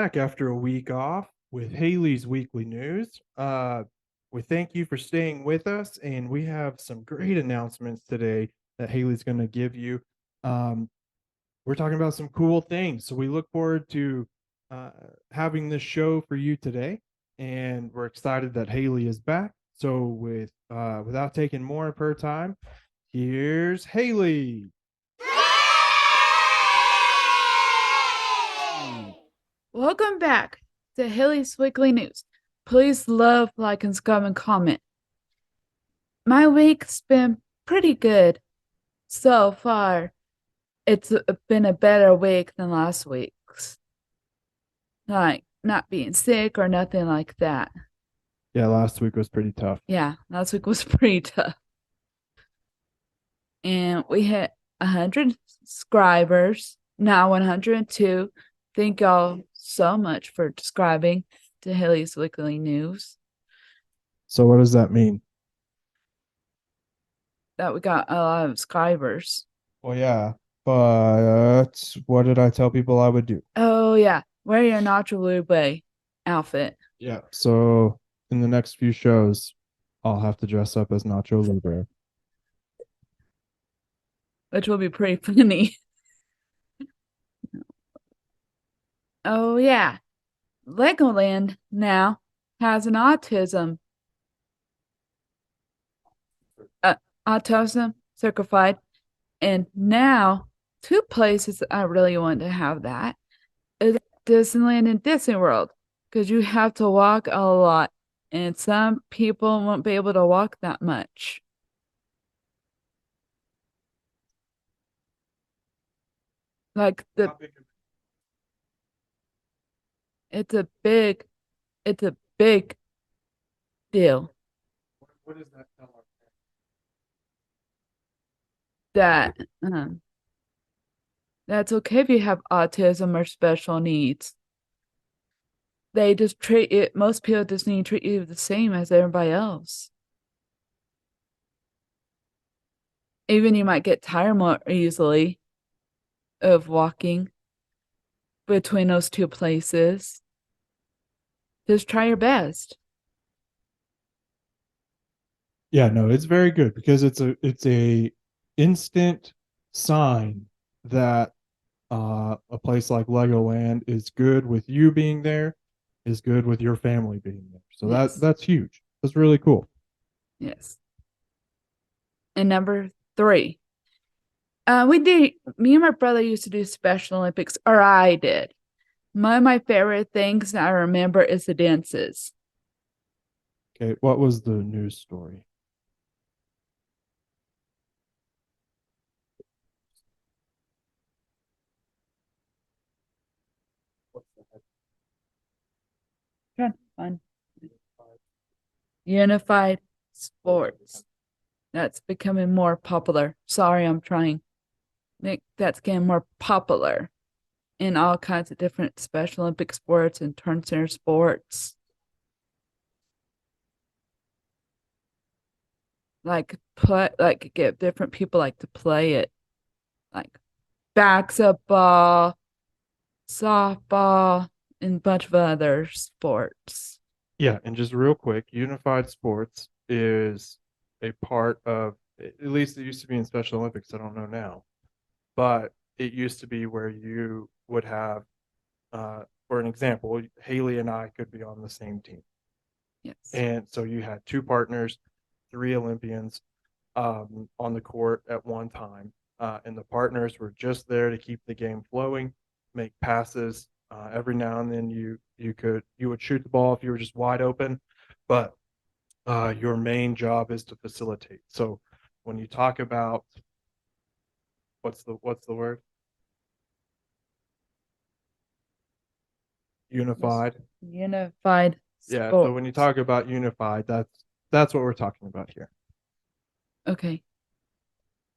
back after a week off with Haley's weekly news. We thank you for staying with us, and we have some great announcements today that Haley's going to give you. Um, we're talking about some cool things, so we look forward to uh, having this show for you today, and we're excited that Haley is back. So, without taking more of her time, here's Haley. Welcome back to Haley's Weekly News. Please love, like, and comment. My week's been pretty good so far. It's been a better week than last week's. Like, not being sick or nothing like that. Yeah, last week was pretty tough. Yeah, last week was pretty tough. And we hit 100 subscribers, now 102. Thank y'all so much for subscribing to Haley's Weekly News. So, what does that mean? That we got a lot of subscribers. Well, yeah, but what did I tell people I would do? Oh yeah, wear your Nacho Libre outfit, Yeah. So in the next few shows, I'll have to dress up as Nacho Libre. which will be pretty funny. Oh yeah, LegoLand now has an uh, autism certified, and now two places I really want to have that is Disneyland and Disney World, because you have to walk a lot, and some people won't be able to walk that much. Like it's a big, it's a big deal What does that tell us? that um, that's okay if you have autism or special needs. They just treat it, most people just need to treat you the same as everybody else. Even you might get tired more easily of walking between those two places. Just try your best. Yeah, no, it's very good because it's a instant sign that a place like Legoland is good with you being there, is good with your family being there. So Yes. that's huge. That's really cool. Yes. And number three, me and my brother used to do Special Olympics, or I did. One of my favorite things that I remember is the dances. Okay, what was the news story? Trying to find unified sports. That's becoming more popular. Sorry, I'm trying. That's getting more popular in all kinds of different Special Olympic sports and turn center sports. Like get different people like to play it, like basketball, softball, and a bunch of other sports. Yeah, and just real quick, unified sports is a part of, at least it used to be in Special Olympics. I don't know now, but it used to be where you would have, for an example, Haley and I could be on the same team. Yes. And so you had two partners, three Olympians on the court at one time. And the partners were just there to keep the game flowing, make passes. Every now and then you would shoot the ball if you were just wide open, but your main job is to facilitate. So when you talk about what's the word? Yes. Unified. Unified Yeah. So when you sports. talk about unified, that's what we're talking about here. Okay.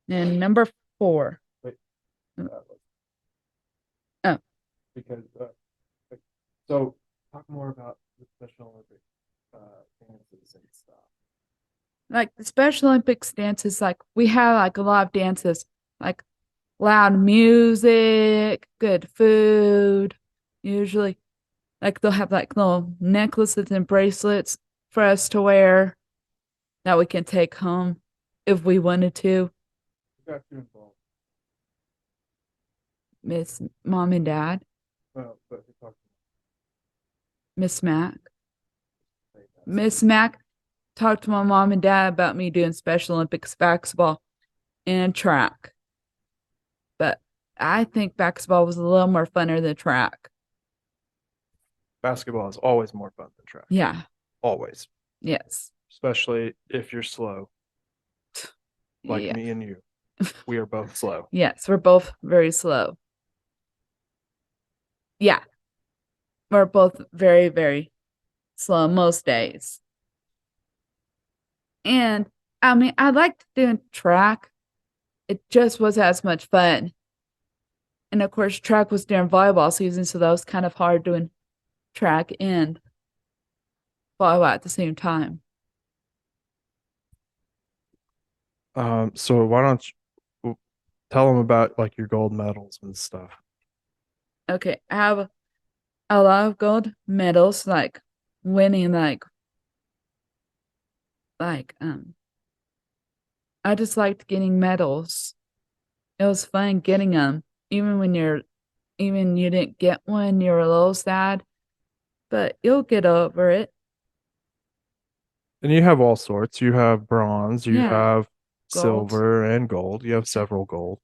And number four. Wait, Oh, because so talk more about the Special Olympics dances and stuff. like the Special Olympics dances, like we have like a lot of dances, like loud music, good food, usually. Like they'll have like little necklaces and bracelets for us to wear that we can take home if we wanted to. Who got you involved? Miss Mom and Dad, Well, but who talked Miss Mac. to me? Miss Mac talked to my mom and dad about me doing Special Olympics basketball and track. But I think basketball was a little more funner than track. Basketball is always more fun than track. Yeah. Always. Yes. Especially if you're slow, like Yeah. me and you. We are both slow. Yes, we're both very slow. Yeah. We're both very, very slow most days. And I mean, I liked doing track. It just wasn't as much fun. And of course, track was during volleyball season, so that was kind of hard doing track and volleyball at the same time. So why don't you tell them about like your gold medals and stuff? Okay, I have a lot of gold medals, like winning, like I just liked getting medals. It was fun getting them, even you didn't get one, you're a little sad, but you'll get over it. And you have all sorts. You have bronze, you Yeah, have gold. silver and gold. You have several gold.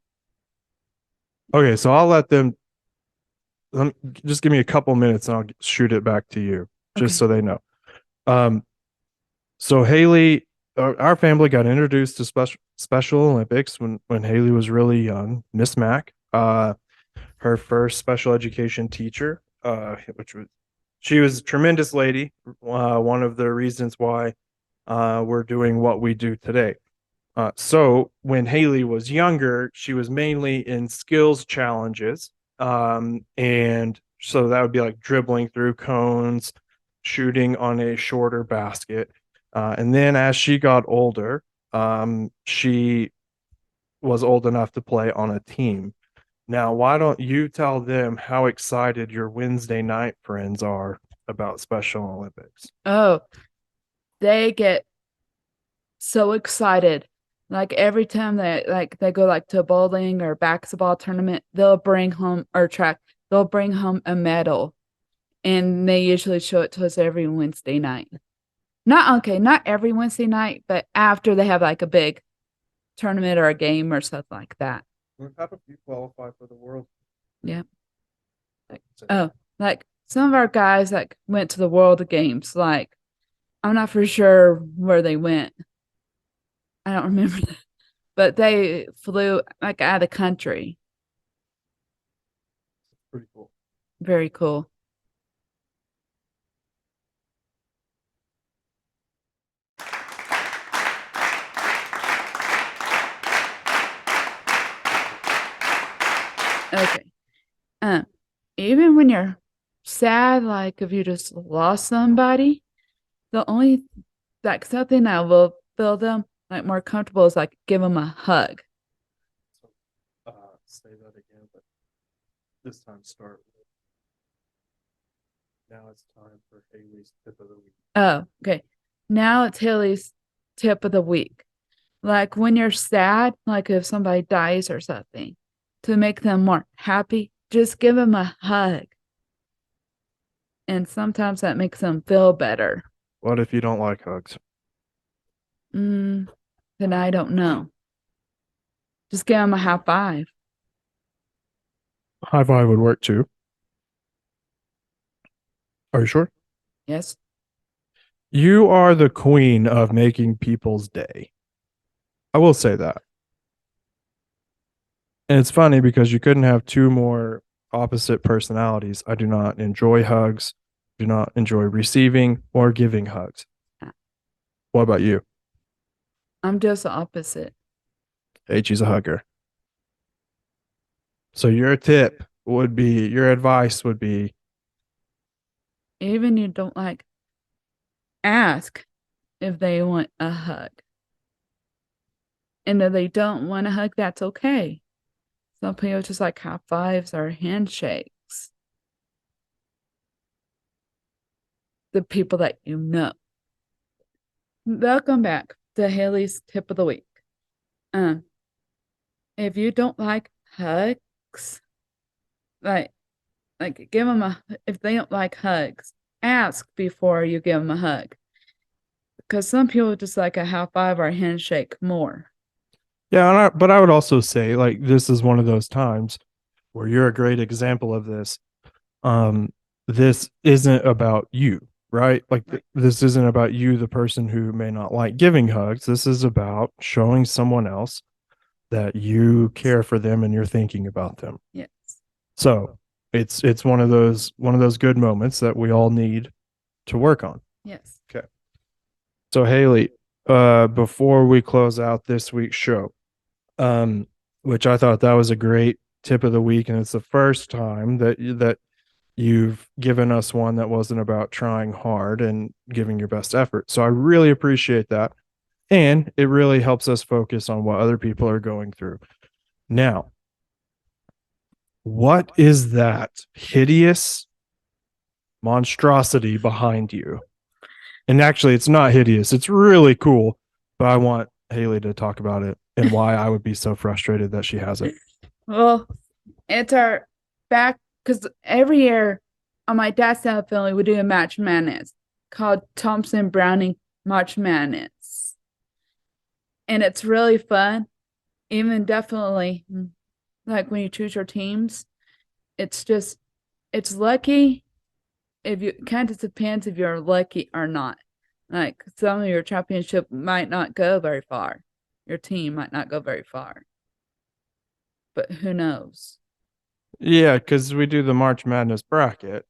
Okay, so I'll let them just give me a couple minutes and I'll shoot it back to you just Okay. so they know. Um, so Haley, our family got introduced to Special Olympics when Haley was really young. Miss Mac, her first special education teacher, which was she was a tremendous lady. One of the reasons why we're doing what we do today. So when Haley was younger, she was mainly in skills challenges. And so that would be like dribbling through cones, shooting on a shorter basket. And then as she got older, she was old enough to play on a team. Now, why don't you tell them how excited your Wednesday night friends are about Special Olympics? Oh, they get so excited. Like every time they go like to a bowling or basketball tournament, they'll bring home or track, they'll bring home a medal. And they usually show it to us every Wednesday night. Not every Wednesday night, but after they have like a big tournament or a game or stuff like that. What happened if you qualify for the world? Yeah. Like, oh, like some of our guys like went to the World Games. Like I'm not for sure where they went. I don't remember that. But they flew like out of the country. Pretty cool. Very cool. Okay. Um, Even when you're sad, like if you just lost somebody, the only like something that will feel them like more comfortable is like give them a hug. So, say that again, but this time start with now it's time for Haley's tip of the week. Oh, okay. Now it's Haley's tip of the week. Like when you're sad, like if somebody dies or something, to make them more happy, just give them a hug. And sometimes that makes them feel better. What if you don't like hugs? Mm, then I don't know. Just give them a high five. High five would work too. Are you sure? Yes. You are the queen of making people's day. I will say that. And it's funny because you couldn't have two more opposite personalities. I do not enjoy hugs, do not enjoy receiving or giving hugs. What about you? I'm just the opposite. Hey, she's a hugger. So your tip would be, your advice would be, Even you don't like ask if they want a hug. And if they don't want a hug, that's okay. Some people just like high fives or handshakes. the people that you know. Welcome back to Haley's tip of the week. Um, if you don't like hugs, like give them a if they don't like hugs, ask before you give them a hug. Because some people just like a high five or a handshake more. Yeah, but I would also say like this is one of those times where you're a great example of this. Um, this isn't about you, right? Like Right. this isn't about you, the person who may not like giving hugs. This is about showing someone else that you care for them and you're thinking about them. Yes. So it's one of those good moments that we all need to work on. Yes. Okay. So Haley, before we close out this week's show, um, which I thought that was a great tip of the week, and it's the first time that you've given us one that wasn't about trying hard and giving your best effort. So I really appreciate that. And it really helps us focus on what other people are going through. Now, what is that hideous monstrosity behind you? And actually, it's not hideous. It's really cool, but I want Haley to talk about it and why I would be so frustrated that she has it. Well, it's our back because every year on my dad's side of the family, we do a March Madness called Thompson Browning March Madness. And it's really fun. Even definitely like when you choose your teams, it's just it's lucky if you kind of depends if you're lucky or not. Like some of your championship might not go very far. Your team might not go very far. But who knows? Yeah, because we do the March Madness bracket,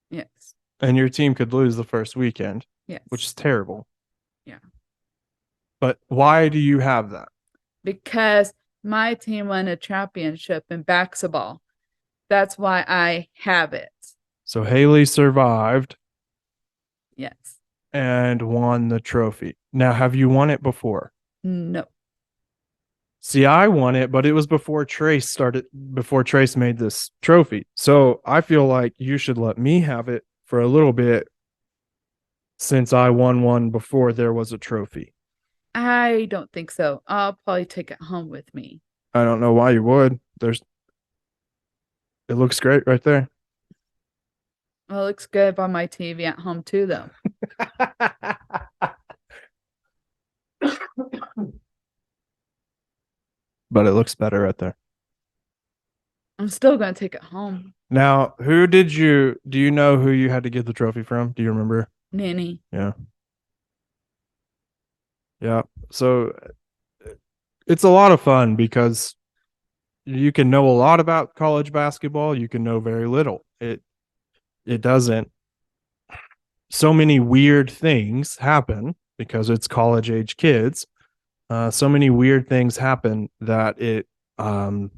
Yes. and your team could lose the first weekend, which Yes. is terrible. Yeah. But why do you have that? Because my team won a championship in basketball. That's why I have it. So Haley survived Yes. and won the trophy. Now, have you won it before? No. See, I won it, but it was before Trace made this trophy. So I feel like you should let me have it for a little bit since I won one before there was a trophy. I don't think so. I'll probably take it home with me. I don't know why you would. It looks great right there. Well, it looks good on my TV at home too, though. But it looks better right there. I'm still gonna take it home. Now, do you know who you had to get the trophy from? Do you remember? Nanny. Yeah. Yeah. So it's a lot of fun because you can know a lot about college basketball, you can know very little. It doesn't so many weird things happen because it's college age kids. So many weird things happen that it doesn't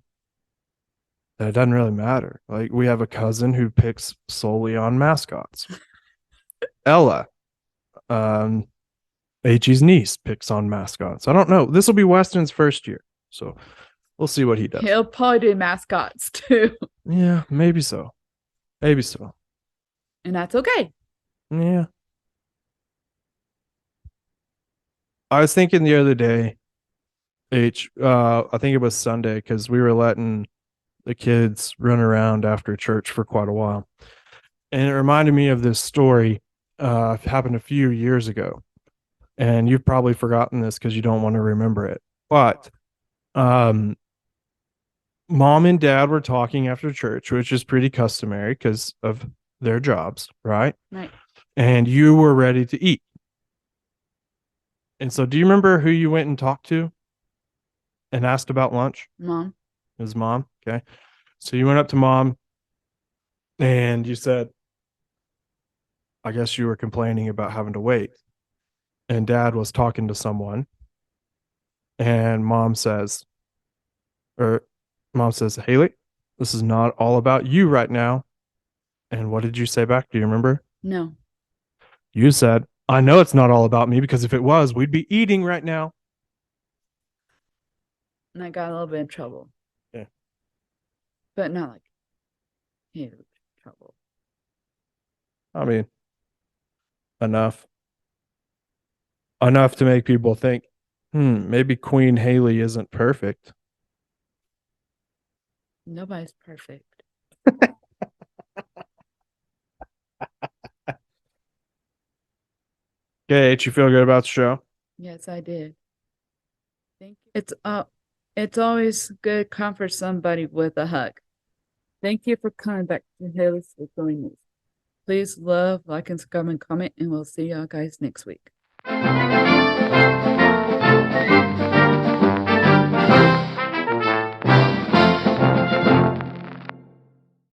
really matter. Like we have a cousin who picks solely on mascots. Ella, um, H's niece picks on mascots. I don't know. This will be Weston's first year, so we'll see what he does. He'll probably do mascots too. Yeah, maybe so. Maybe so. And that's okay. Yeah. I was thinking the other day, I think it was Sunday because we were letting the kids run around after church for quite a while. And it reminded me of this story happened a few years ago. And you've probably forgotten this because you don't want to remember it. But um, mom and dad were talking after church, which is pretty customary because of their jobs, right? Right. And you were ready to eat. And so, do you remember who you went and talked to and asked about lunch? Mom. His mom. Okay. So you went up to mom and you said, I guess you were complaining about having to wait. And dad was talking to someone. And or mom says, Haley, this is not all about you right now. And what did you say back? Do you remember? No. You said, I know it's not all about me because if it was, we'd be eating right now. And I got a little bit in trouble. Yeah. But not like huge trouble. I mean, enough. Enough to make people think, maybe Queen Haley isn't perfect. Nobody's perfect. Okay, H, you feel good about the show? Yes, I did. Thank you. It's always good to comfort somebody with a hug. Thank you for coming back to Haley's Weekly News. Please love, like, and subscribe and comment, and we'll see y'all guys next week.